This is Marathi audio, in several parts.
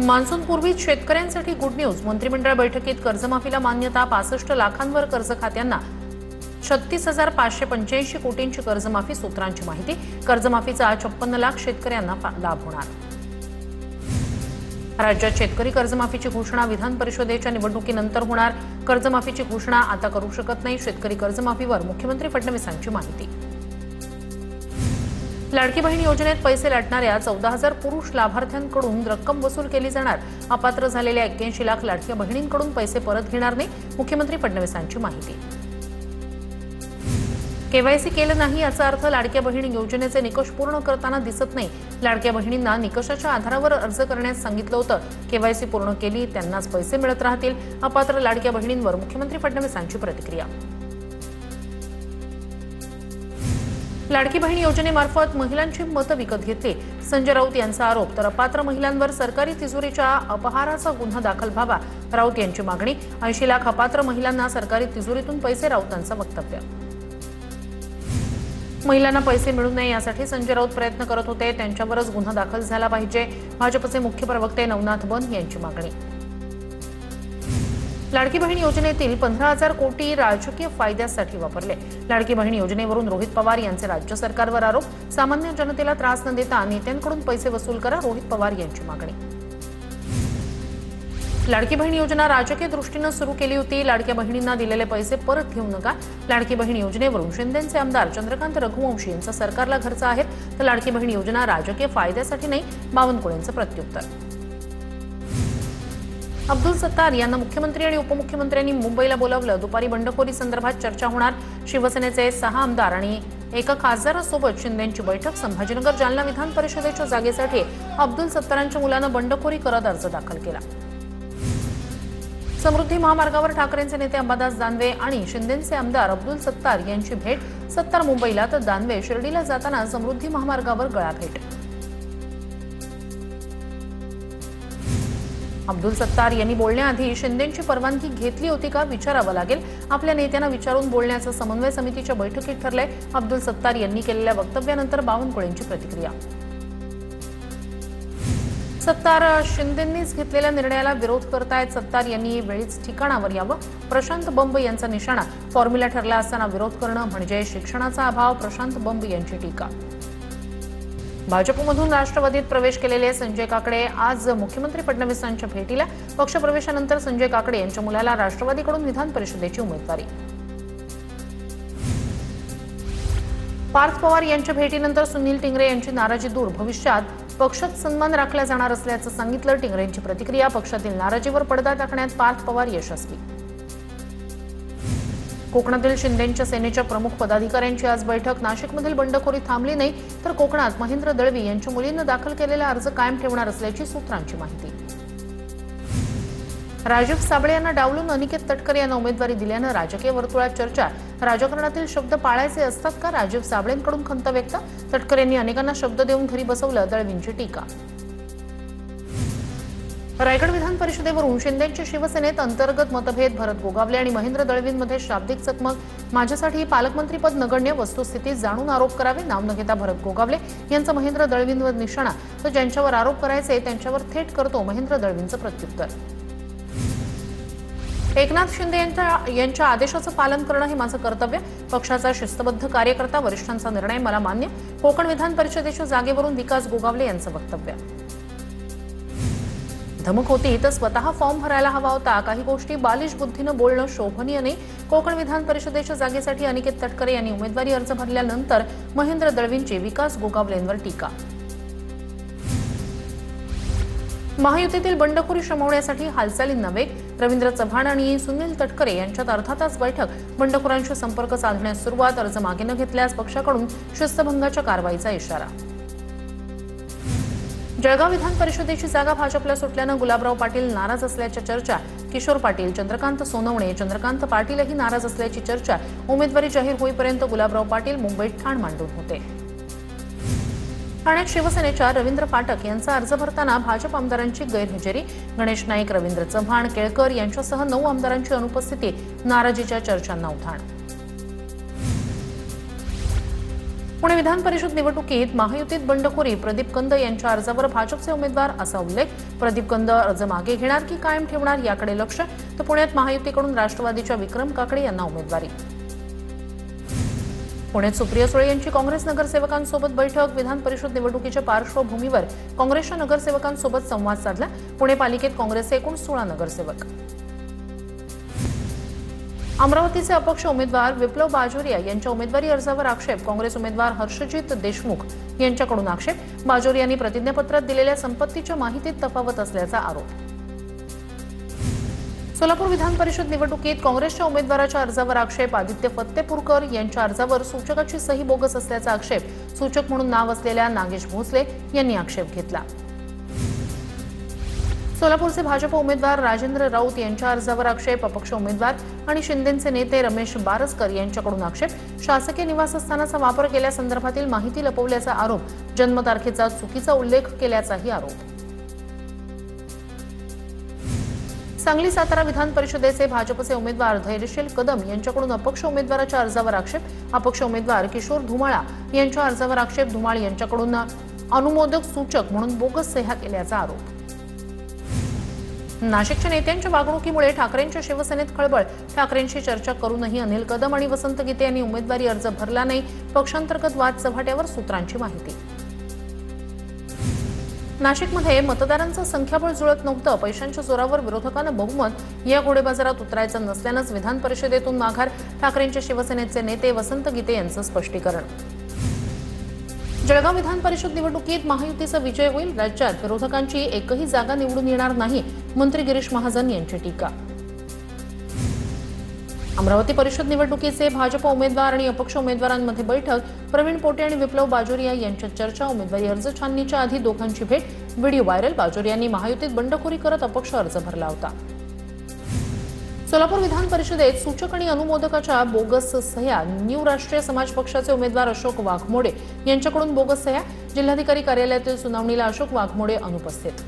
मान्सूनपूर्वीच शेतकऱ्यांसाठी गुड न्यूज. मंत्रिमंडळ बैठकीत कर्जमाफीला मान्यता. 65 लाखांवर कर्ज खात्यांना 36,585 कोटींची कर्जमाफी. सूत्रांची माहिती. कर्जमाफीचा 56 लाख शेतकऱ्यांना लाभ होणार. राज्यात शेतकरी कर्जमाफीची घोषणा विधान परिषदेच्या निवडणुकीनंतर होणार. कर्जमाफीची घोषणा आता करू शकत नाही. शेतकरी कर्जमाफीवर मुख्यमंत्री फडणवीसांची माहिती. लाडकी बहीण योजनेत पैसे लाटणाऱ्या 14,000 पुरुष लाभार्थ्यांकडून रक्कम वसूल केली जाणार. अपात्र झालेल्या 81 लाख लाडक्या बहिणींकडून पैसे परत घेणार नाही. मुख्यमंत्री फडणवीसांची माहिती. केवायसी केलं नाही याचा अर्थ लाडक्या बहीण योजनेचे निकष पूर्ण करताना दिसत नाही. लाडक्या बहिणींना निकषाच्या आधारावर अर्ज करण्यास सांगितलं होतं. केवायसी पूर्ण केली त्यांनाच पैसे मिळत राहतील. अपात्र लाडक्या बहिणींवर मुख्यमंत्री फडणवीसांची प्रतिक्रिया. लाडकी बहीण योजनेमार्फत महिलांची मतं विकत घेतली. संजय राऊत यांचा आरोप. तर अपात्र महिलांवर सरकारी तिजोरीच्या अपहाराचा गुन्हा दाखल व्हावा. राऊत यांची मागणी. 80 लाख अपात्र महिलांना सरकारी तिजोरीतून पैसे. राऊतांचं वक्तव्य. महिलांना पैसे मिळू नये यासाठी संजय राऊत प्रयत्न करत होते. त्यांच्यावरच गुन्हा दाखल झाला पाहिजे. भाजपचे मुख्य प्रवक्ते नवनाथ बन यांची मागणी. लाडकी बहीण योजनेतील 15,000 कोटी राजकीय फायद्यासाठी वापरले. लाडकी बहीण योजनेवरून रोहित पवार यांचे राज्य सरकारवर आरोप. सामान्य जनतेला त्रास न देता नेत्यांकडून पैसे वसूल करा. रोहित पवार यांची मागणी. लाडकी बहीण योजना राजकीय दृष्टीने सुरू केली होती. लाडक्या बहिणींना दिलेले पैसे परत घेऊ नका. लाडकी बहीण योजनेवरून शिंदेचे आमदार चंद्रकांत रघुवंशी यांचा सरकारला खर्च आहेत. तर लाडकी बहीण योजना राजकीय फायद्यासाठी नाही. बावनकुळेंचं प्रत्युत्तर. अब्दुल सत्तार यांना मुख्यमंत्री आणि उपमुख्यमंत्र्यांनी मुंबईला बोलावलं. दुपारी बंडखोरी संदर्भात चर्चा होणार. शिवसेनेचे 6 आमदार आणि एका खासदारासोबत शिंदेची बैठक. संभाजीनगर जालना विधान परिषदेच्या जागेसाठी अब्दुल सत्तारांच्या मुलानं बंडखोरी करत अर्ज दाखल केला. समृद्धी महामार्गावर ठाकरेंचे नेते अंबादास दानवे आणि शिंदेचे आमदार अब्दुल सत्तार यांची भेट. सत्तार मुंबईला तर दानवे शिर्डीला जाताना समृद्धी महामार्गावर गळाभेट. अब्दुल सत्तार यांनी बोलण्याआधी शिंदेची परवानगी घेतली होती का विचारावं लागेल. आपल्या नेत्यांना विचारून बोलण्याचं समन्वय समितीच्या बैठकीत ठरलंय. अब्दुल सत्तार यांनी केलेल्या वक्तव्यानंतर बावनकुळेंची प्रतिक्रिया. सत्तार शिंदेंनीच घेतलेल्या निर्णयाला विरोध करतायत. सत्तार यांनी वेळीच ठिकाणावर यावं. प्रशांत बंब यांचा निशाणा. फॉर्म्युला ठरला असताना विरोध करणं म्हणजे शिक्षणाचा अभाव. प्रशांत बंब यांची टीका. भाजपमधून राष्ट्रवादीत प्रवेश केलेले संजय काकडे आज मुख्यमंत्री फडणवीसांच्या भेटीला. पक्षप्रवेशानंतर संजय काकडे यांच्या मुलाला राष्ट्रवादीकडून विधान परिषदेची उमेदवारी. पार्थ पवार यांच्या भेटीनंतर सुनील टिंगरे यांची नाराजी दूर. भविष्यात पक्षात सन्मान राखला जाणार असल्याचं सांगितलं. टिंगरेंची प्रतिक्रिया. पक्षातील नाराजीवर पडदा टाकण्यात पार्थ पवार यशस्वी. कोकणातील शिंदेच्या सेनेच्या प्रमुख पदाधिकाऱ्यांची आज बैठक. नाशिकमधील बंडखोरी थांबली नाही तर कोकणात महेंद्र दळवी यांच्या मुलीनं दाखल केलेला अर्ज कायम ठेवणार असल्याची सूत्रांची माहिती. राजीव साबळे यांना डावलून अनिकेत तटकरे यांना उमेदवारी दिल्यानं राजकीय वर्तुळात चर्चा. राजकारणातील शब्द पाळायचे असतात का? राजीव साबळेंकडून खंत व्यक्त. तटकरेंनी अनेकांना शब्द देऊन घरी बसवलं. दळवींची टीका. रायगड विधान परिषदेवरून शिंदेच्या शिवसेनेत अंतर्गत मतभेद. भरत गोगावले आणि महेंद्र दळवींमध्ये शाब्दिक चकमक. माझ्यासाठी पालकमंत्रीपद नगण्य. वस्तुस्थिती जाणून आरोप करावे. नाव न घेता भरत गोगावले यांचा महेंद्र दळवींवर निशाणा. तर ज्यांच्यावर आरोप करायचे त्यांच्यावर थेट करतो. महेंद्र दळवींचं प्रत्युत्तर. एकनाथ शिंदे यांच्या आदेशाचं पालन करणं हे माझं कर्तव्य. पक्षाचा शिस्तबद्ध कार्यकर्ता. वरिष्ठांचा निर्णय मला मान्य. कोकण विधान परिषदेच्या जागेवरून विकास गोगावले यांचं वक्तव्य. धमक होती तर स्वतः फॉर्म भरायला हवा होता. काही गोष्टी बालिश बुद्धीनं बोलणं शोभनीय नाही. कोकण विधान परिषदेच्या जागेसाठी अनिकेत तटकरे यांनी उमेदवारी अर्ज भरल्यानंतर महेंद्र दळवींची विकास गोगावलेंवर टीका. महायुतीतील बंडखोरी शमवण्यासाठी हालचालींना वेग. रवींद्र चव्हाण आणि सुनील तटकरे यांच्यात अर्धा तास बैठक. बंडखोरांशी संपर्क साधण्यास सुरुवात. अर्ज मागे न घेतल्यास पक्षाकडून शिस्तभंगाच्या कारवाईचा इशारा. जळगाव विधान परिषदेची जागा भाजपला सुटल्यानं गुलाबराव पाटील नाराज असल्याच्या चर्चा. किशोर पाटील, चंद्रकांत सोनवणे, चंद्रकांत पाटीलही नाराज असल्याची चर्चा. उमेदवारी जाहीर होईपर्यंत गुलाबराव पाटील मुंबईत ठाण मांडून होते. ठाण्यात शिवसेनेच्या रवींद्र फाटक यांचा अर्ज भरताना भाजप आमदारांची गैरहजेरी. गणेश नाईक, रवींद्र चव्हाण, केळकर यांच्यासह 9 आमदारांची अनुपस्थिती. नाराजीच्या चर्चांना उधाण. पुणे विधान परिषद निवडणुकीत महायुतीत बंडखोरी, प्रदीप कंद यांच्या अर्जावर भाजपचे उमेदवार असा उल्लेख. प्रदीप कंद अर्ज मागे घेणार की कायम ठेवणार याकडे लक्ष. तर पुण्यात महायुतीकडून राष्ट्रवादीच्या विक्रम काकडे यांना उमेदवारी. पुण्यात सुप्रिया सुळे यांची काँग्रेस नगरसेवकांसोबत बैठक. विधान परिषद निवडणुकीच्या पार्श्वभूमीवर काँग्रेसच्या नगरसेवकांसोबत संवाद साधला. पुणे पालिकेत काँग्रेसचे एकूण 16 नगरसेवक. अमरावतीचे अपक्ष उमेदवार विप्लव बाजोरिया यांच्या उमेदवारी अर्जावर आक्षेप. काँग्रेस उमेदवार हर्षजित देशमुख यांच्याकडून आक्षेप. बाजोरियांनी प्रतिज्ञापत्रात दिलेल्या संपत्तीच्या माहितीत तफावत असल्याचा आरोप. सोलापूर विधान परिषद निवडणुकीत काँग्रेसच्या उमेदवाराच्या अर्जावर आक्षेप. आदित्य फत्तेपूरकर यांच्या अर्जावर सूचकाची सही बोगस असल्याचा आक्षेप. सूचक म्हणून नाव असलेल्या नागेश भोसले यांनी आक्षेप घेतला. सोलापूरचे भाजप उमेदवार राजेंद्र राऊत यांच्या अर्जावर आक्षेप. अपक्ष उमेदवार आणि शिंदेचे नेते रमेश बारसकर यांच्याकडून आक्षेप. शासकीय निवासस्थानाचा वापर केल्यासंदर्भातील माहिती लपवल्याचा आरोप. जन्मतारखेचा चुकीचा उल्लेख केल्याचाही आरोप. सांगली सातारा विधान परिषदेचे भाजपचे उमेदवार धैर्यशील कदम यांच्याकडून अपक्ष उमेदवाराच्या अर्जावर आक्षेप. अपक्ष उमेदवार किशोर धुमाळा यांच्या अर्जावर आक्षेप. धुमाळ यांच्याकडून अनुमोदक सूचक म्हणून बोगस सह्या केल्याचा आरोप. नाशिकच्या नेत्यांच्या वागणुकीमुळे ठाकरेंच्या शिवसेनेत खळबळ. ठाकरेंशी चर्चा करूनही अनिल कदम आणि वसंत गीते यांनी उमेदवारी अर्ज भरला नाही. पक्षांतर्गत वाद चव्हाट्यावर. सूत्रांची माहिती. नाशिकमध्ये मतदारांचं संख्याबळ जुळत नव्हतं. पैशांच्या जोरावर विरोधकांना बहुमत या घोडेबाजारात उतरायचं नसल्यानंच विधान परिषदेतून माघार. ठाकरेंच्या शिवसेनेचे नेते वसंत गीते यांचं स्पष्टीकरण. जळगाव विधान परिषद निवडणुकीत महायुतीचा विजय होईल. राज्यात विरोधकांची एकही जागा निवडून येणार नाही. मंत्री गिरीश महाजन यांची टीका. अमरावती परिषद निवडणुकीचे भाजप उमेदवार आणि अपक्ष उमेदवारांमध्ये बैठक. प्रवीण पोटे आणि विप्लव बाजोरिया यांच्यात चर्चा. उमेदवारी अर्ज छाननीच्या आधी दोघांची भेट. Video viral. बाजोरियांनी महायुतीत बंडखोरी करत अपक्ष अर्ज भरला होता. सोलापूर विधान परिषदेत सूचक आणि अनुमोदकाच्या बोगस सह्या. न्यू राष्ट्रीय समाज पक्षाचे उमेदवार अशोक वाघमोडे यांच्याकडून बोगस सह्या. जिल्हाधिकारी कार्यालयातील सुनावणीला अशोक वाघमोडे अनुपस्थित.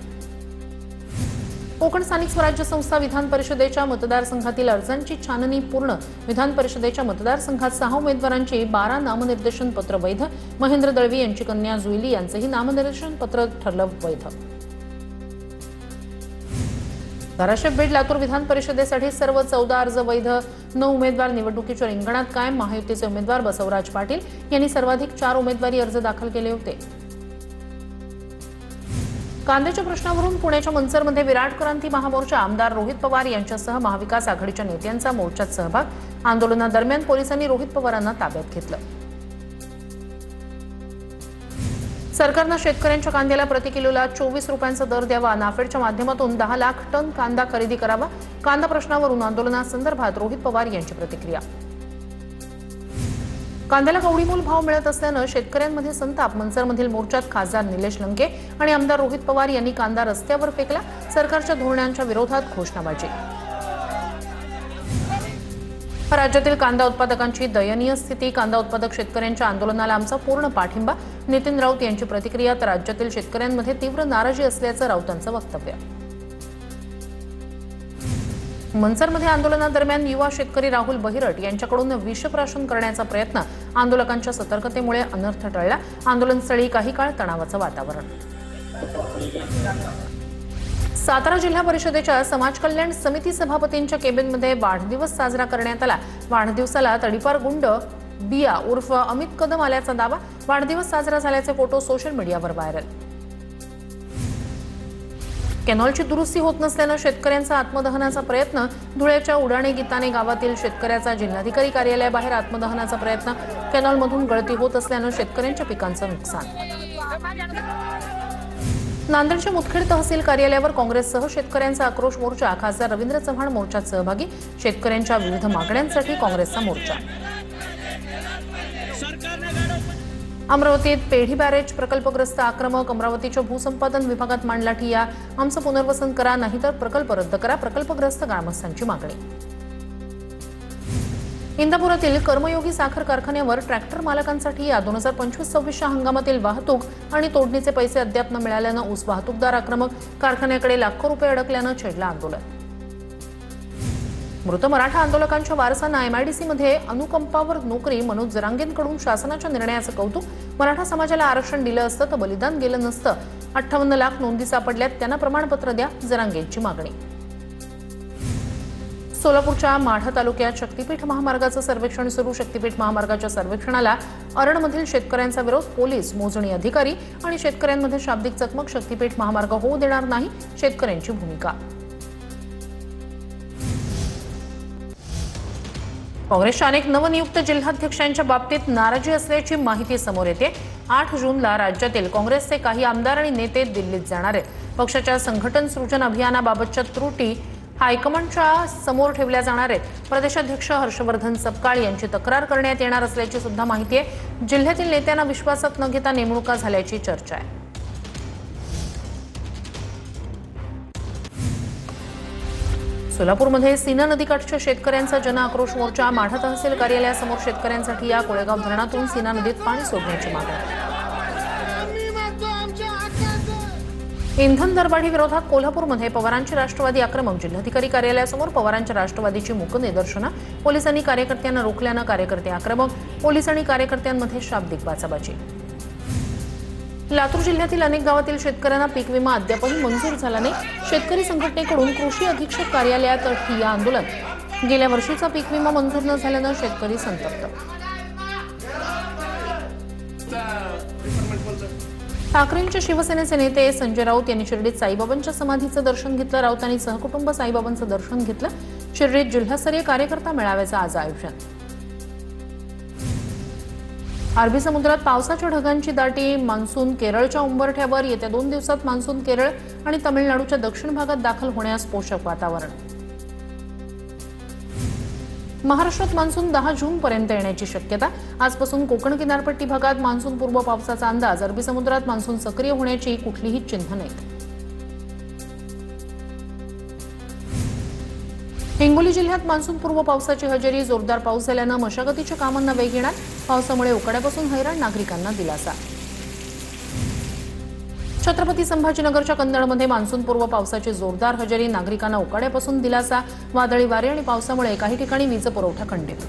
कोकण स्थानिक स्वराज्य संस्था विधान परिषदेच्या मतदारसंघातील अर्जांची छाननी पूर्ण. विधान परिषदेच्या मतदारसंघात 6 उमेदवारांची 12 नामनिर्देशन पत्र वैध. महेंद्र दळवी यांची कन्या जुईली यांचंही नामनिर्देशन पत्र ठरलं वैध. धाराशिव बीड लातूर विधान परिषदेसाठी सर्व 14 अर्ज वैध. 9 उमेदवार निवडणुकीच्या रिंगणात कायम. महायुतीचे उमेदवार बसवराज पाटील यांनी सर्वाधिक 4 उमेदवारी अर्ज दाखल केले होते. कांद्याच्या प्रश्नावरून पुण्याच्या मनसरमध्ये विराट क्रांती महामोर्चा. आमदार रोहित पवार यांच्यासह महाविकास आघाडीच्या नेत्यांचा मोर्चात सहभाग. आंदोलनादरम्यान पोलिसांनी रोहित पवारांना ताब्यात घेतलं. सरकारनं शेतकऱ्यांच्या कांद्याला प्रति किलोला 24 रुपयांचा दर द्यावा. नाफेडच्या माध्यमातून 10 लाख टन कांदा खरेदी करावा. कांदा प्रश्नावरून आंदोलनासंदर्भात रोहित पवार यांची प्रतिक्रिया. कांद्याला कवडीमोल भाव मिळत असल्यानं शेतकऱ्यांमध्ये संताप. मनसरमधील मोर्चात खासदार निलेश लंके आणि आमदार रोहित पवार यांनी कांदा रस्त्यावर फेकला. सरकारच्या धोरणांच्या विरोधात घोषणाबाजी. राज्यातील कांदा उत्पादकांची दयनीय स्थिती. कांदा उत्पादक शेतकऱ्यांच्या आंदोलनाला आमचा पूर्ण पाठिंबा. नितीन राऊत यांची प्रतिक्रिया. तर राज्यातील शेतकऱ्यांमध्ये तीव्र नाराजी असल्याचं राऊतांचं वक्तव्य. मनसरमध्ये आंदोलनादरम्यान युवा शेतकरी राहुल बहिरट यांच्याकडून विषप्राशन करण्याचा प्रयत्न. आंदोलकांच्या सतर्कतेमुळे अनर्थ टळला. आंदोलनस्थळी काही काळ तणावाचं वातावरण. सातारा जिल्हा परिषदेच्या समाज कल्याण समिती सभापतींच्या केबिनमध्ये वाढदिवस साजरा करण्यात आला. वाढदिवसाला तडीपार गुंड बिया उर्फ अमित कदम आल्याचा दावा. वाढदिवस साजरा झाल्याचे फोटो सोशल मीडियावर व्हायरल. कॅनॉलची दुरुस्ती होत नसल्यानं शेतकऱ्यांचा आत्मदहनाचा प्रयत्न. धुळ्याच्या उडाणे गीताने गावातील शेतकऱ्याचा जिल्हाधिकारी कार्यालयाबाहेर आत्मदहनाचा प्रयत्न. कॅनॉलमधून गळती होत असल्यानं शेतकऱ्यांच्या पिकांचं नुकसान. नांदेडच्या मुदखेड तहसील कार्यालयावर काँग्रेससह शेतकऱ्यांचा आक्रोश मोर्चा. खासदार रवींद्र चव्हाण मोर्चात सहभागी. शेतकऱ्यांच्या विविध मागण्यांसाठी काँग्रेसचा मोर्चा. अमरावतीत पेढी बॅरेज प्रकल्पग्रस्त आक्रमक. अमरावतीच्या भूसंपादन विभागात मांडला ठिय्या. आमचं पुनर्वसन करा नाहीतर प्रकल्प रद्द करा. प्रकल्पग्रस्त ग्रामस्थांची मागणी. इंदापुरातील कर्मयोगी साखर कारखान्यावर ट्रॅक्टर मालकांसाठी या 2025-26 हंगामातील वाहतूक आणि तोडणीचे पैसे अद्याप न मिळाल्यानं ऊस वाहतूकदार आक्रमक. कारखान्याकडे लाखो रुपये अडकल्यानं छेडलं आंदोलन. मृत मराठा आंदोलकांच्या वारसांना MIDC मध्ये अनुकंपावर नोकरी, मनोज जरांगेंकडून शासनाच्या निर्णयाचं कौतुक. मराठा समाजाला आरक्षण दिलं असतं तर बलिदान गेलं नसतं. 58 लाख नोंदी सापडल्यात, त्यांना प्रमाणपत्र द्या, जरांगेंची मागणी. सोलापूरच्या माढा तालुक्यात शक्तीपीठ महामार्गाचं सर्वेक्षण सुरू. शक्तीपीठ महामार्गाच्या सर्वेक्षणाला अरणमधील शेतकऱ्यांचा विरोध. पोलीस, मोजणी अधिकारी आणि शेतकऱ्यांमध्ये शाब्दिक चकमक. शक्तीपीठ महामार्ग होऊ देणार नाही, शेतकऱ्यांची भूमिका. काँग्रेसच्या अनेक नवनियुक्त जिल्हाध्यक्षांच्या बाबतीत नाराजी असल्याची माहिती समोर येते. 8 जूनला राज्यातील काँग्रेसचे काही आमदार आणि नेते दिल्लीत जाणार आहेत. पक्षाच्या संघटन सृजन अभियानाबाबतच्या त्रुटी हायकमांडच्या समोर ठेवल्या जाणार आहेत. प्रदेशाध्यक्ष हर्षवर्धन सपकाळ यांची तक्रार करण्यात येणार असल्याची सुद्धा माहिती आहे. जिल्ह्यातील नेत्यांना विश्वासात न घेता नेमणुका झाल्याची चर्चा आहे. सोलापूरमध्ये सीना नदीकाठच्या शेतकऱ्यांचा जनआक्रोश मोर्चा. माढा तहसील कार्यालयासमोर शेतकऱ्यांसाठी या कोळेगाव धरणातून सीना नदीत पाणी सोडण्याची मागणी. इंधन दरवाढी विरोधात कोल्हापूरमध्ये पवारांची राष्ट्रवादी आक्रमक. जिल्हाधिकारी कार्यालयासमोर पवारांच्या राष्ट्रवादीची मूक निदर्शनं. पोलिसांनी कार्यकर्त्यांना रोखल्यानं कार्यकर्ते आक्रमक. पोलीस आणि कार्यकर्त्यांमध्ये शाब्दिक बाचाबाची. लातूर जिल्ह्यातील अनेक गावातील शेतकऱ्यांना पीक विमा अद्यापही मंजूर झाला नाही. शेतकरी संघटनेकडून कृषी अधीक्षक कार्यालयात ठिय्या आंदोलन. गेल्या वर्षीचा पीक विमा मंजूर न झाल्यानं शेतकरी संतप्त. ठाकरेंच्या शिवसेनेचे नेते संजय राऊत यांनी शिर्डीत साईबाबांच्या समाधीचं दर्शन घेतलं. राऊतांनी सहकुटुंब साईबाबांचं दर्शन घेतलं. शिर्डीत जिल्हास्तरीय कार्यकर्ता मेळाव्याचं आज आयोजन. अरबी समुद्रात पावसाच्या ढगांची दाटी. मान्सून केरळच्या उंबरठ्यावर. येत्या 2 दिवसात मान्सून केरळ आणि तामिळनाडूच्या दक्षिण भागात दाखल होण्यास पोषक वातावरण. महाराष्ट्रात मान्सून 10 जूनपर्यंत येण्याची शक्यता. आजपासून कोकण किनारपट्टी भागात मान्सून पूर्व पावसाचा अंदाज. अरबी समुद्रात मान्सून सक्रिय होण्याची कुठलीही चिन्ह नाहीत. हिंगोली जिल्ह्यात मान्सून पूर्व पावसाची हजेरी. जोरदार पाऊस झाल्यानं मशागतीच्या कामांना वेग येणार. पावसामुळे उकाड्यापासून हैराण, नागरिकांना दिलासा. छत्रपती संभाजीनगरच्या कन्नडमध्ये मान्सून पूर्व पावसाची जोरदार हजेरी. नागरिकांना उकाड्यापासून दिलासा. वादळी वारे आणि पावसामुळे काही ठिकाणी वीज पुरवठा खंडित.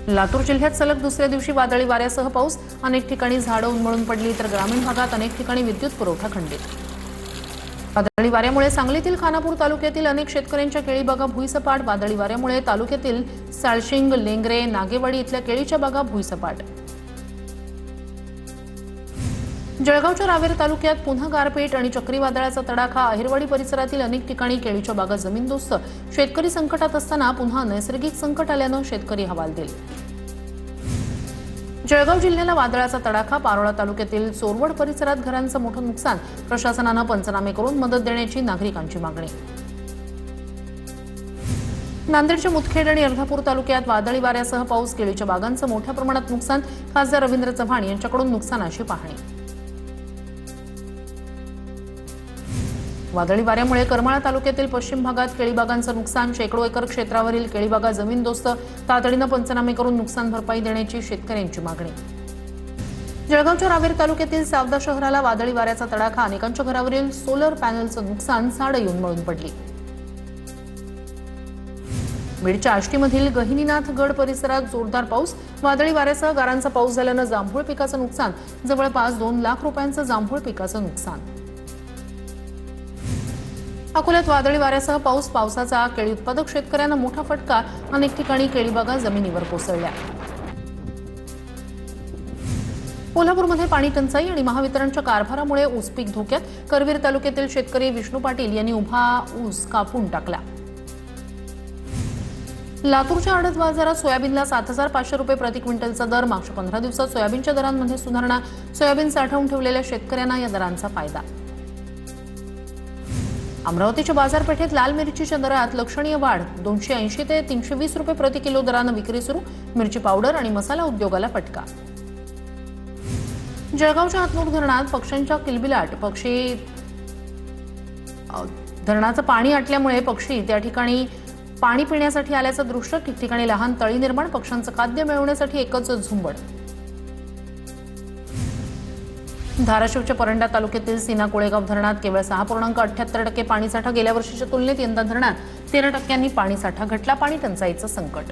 लातूर जिल्ह्यात सलग दुसऱ्या दिवशी वादळी वाऱ्यासह पाऊस. अनेक ठिकाणी झाडं उन्मळून पडली तर ग्रामीण भागात अनेक ठिकाणी विद्युत पुरवठा खंडित. वादळी वाऱ्यामुळे सांगलीतील खानापूर तालुक्यातील अनेक शेतकऱ्यांच्या केळी बागा भुईसपाट. वादळी वाऱ्यामुळे तालुक्यातील साळशिंग, लेंगरे, नागेवाडी इथल्या केळीच्या बागा भुईसपाट. जळगावच्या रावेर तालुक्यात पुन्हा गारपीट आणि चक्रीवादळाचा तडाखा. अहिरवाडी परिसरातील अनेक ठिकाणी केळीच्या बागा जमीनदोस्त. शेतकरी संकटात असताना पुन्हा नैसर्गिक संकट आल्यानं शेतकरी हवालदिल. जळगाव जिल्ह्याला वादळाचा तडाखा. पारोळा तालुक्यातील चोरवड परिसरात घरांचं मोठं नुकसान. प्रशासनानं पंचनामे करून मदत देण्याची नागरिकांची मागणी. नांदेडच्या मुदखेड आणि अर्धापूर तालुक्यात वादळी वाऱ्यासह पाऊस. केळीच्या बागांचं मोठ्या प्रमाणात नुकसान. खासदार रवींद्र चव्हाण यांच्याकडून नुकसानाची पाहणी. वादळी वाऱ्यामुळे करमाळा तालुक्यातील पश्चिम भागात केळी बागांचं नुकसान. शेकडो एकर क्षेत्रावरील केळी बागा जमीनदोस्त. तातडीनं पंचनामे करून नुकसान भरपाई देण्याची शेतकऱ्यांची मागणी. जळगावच्या रावेर तालुक्यातील सावदा शहराला वादळी वाऱ्याचा तडाखा. अनेकांच्या घरावरील सोलर पॅनलचं नुकसान. झाडं येऊन मळून पडली. बीडच्या आष्टीमधील गहिनीनाथगड परिसरात जोरदार पाऊस. वादळी वाऱ्यासह गारांचा पाऊस झाल्यानं जांभूळ पिकाचं नुकसान. जवळपास 2 लाख रुपयांचं जांभूळ पिकाचं नुकसान. अकोल्यात वादळी वाऱ्यासह पाऊस. पावसाचा केळी उत्पादक शेतकऱ्यांना मोठा फटका. अनेक ठिकाणी केळी बागा जमिनीवर कोसळल्या. कोल्हापूरमध्ये पाणी टंचाई आणि महावितरणच्या कारभारामुळे ऊस पीक धोक्यात. करवीर तालुक्यातील शेतकरी विष्णू पाटील यांनी उभा ऊस कापून टाकला. लातूरच्या आडत बाजारात सोयाबीनला 7,500 रुपये प्रति क्विंटलचा दर. मागच्या 15 दिवसात सोयाबीनच्या दरांमध्ये सुधारणा. सोयाबीन साठवून ठेवलेल्या शेतकऱ्यांना या दरांचा फायदा. अमरावतीच्या बाजारपेठेत लाल मिरचीच्या दरात लक्षणीय वाढ. 280 ते 320 रुपये प्रति किलो दरानं विक्री सुरू. मिरची पावडर आणि मसाला उद्योगाला फटका. जळगावच्या हातनूर धरणात पक्ष्यांच्या किलबिलाट. पक्षी धरणाचं पाणी आटल्यामुळे पक्षी त्या ठिकाणी पाणी पिण्यासाठी आल्याचं दृश्य. ठिकठिकाणी लहान तळी निर्माण. पक्ष्यांचं खाद्य मिळवण्यासाठी एकच झुंबड. धाराशिवच्या परंडा तालुक्यातील सीना कोळेगाव धरणात केवळ 6.78% पाणीसाठा. गेल्या वर्षीच्या तुलनेत यंदा धरणात 13% पाणीसाठा घटला, पाणी टंचाईचं संकट.